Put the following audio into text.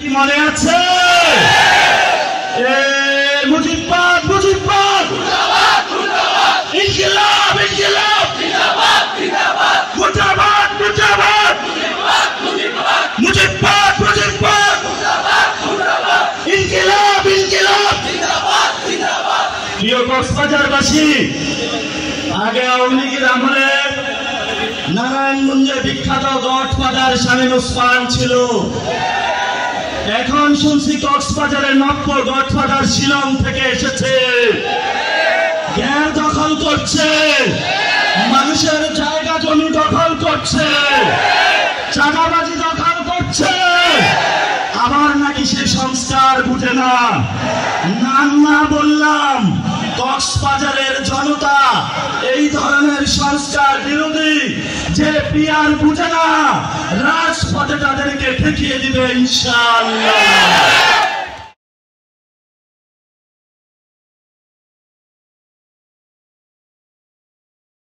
কি মনে আছে? মুজিবাদ মুজিবাদ, ইনকিলাব ইনকিলাব, মুজিবাদ মুজিবাদ, মুজিবাদ মুজিবাদ, ইনকিলাব ইনকিলাব। প্রিয় কক্সবাজারবাসী, আগে আওয়ামী লীগের আমলে নারায়ণগঞ্জে বিখ্যাত গডফাদার শামীম ওসমান ছিল। এখন শুনছি কক্সবাজারের নব্য গডফাদার শিলং থেকে এসেছে, গ্যার দখল করছে, মানুষের জায়গা জমি দখল করছে, চাঁদাবাজি দখল করছে। আবার নাকি সে সংস্কার বুঝে না। না বললাম, কক্সবাজারের জনতা এই ধরনের সংস্কার বিরোধী যে পিয়ার বুঝে না, রাজপথে তাদেরকে ঠেকিয়ে দিবে ইনশাআল্লাহ।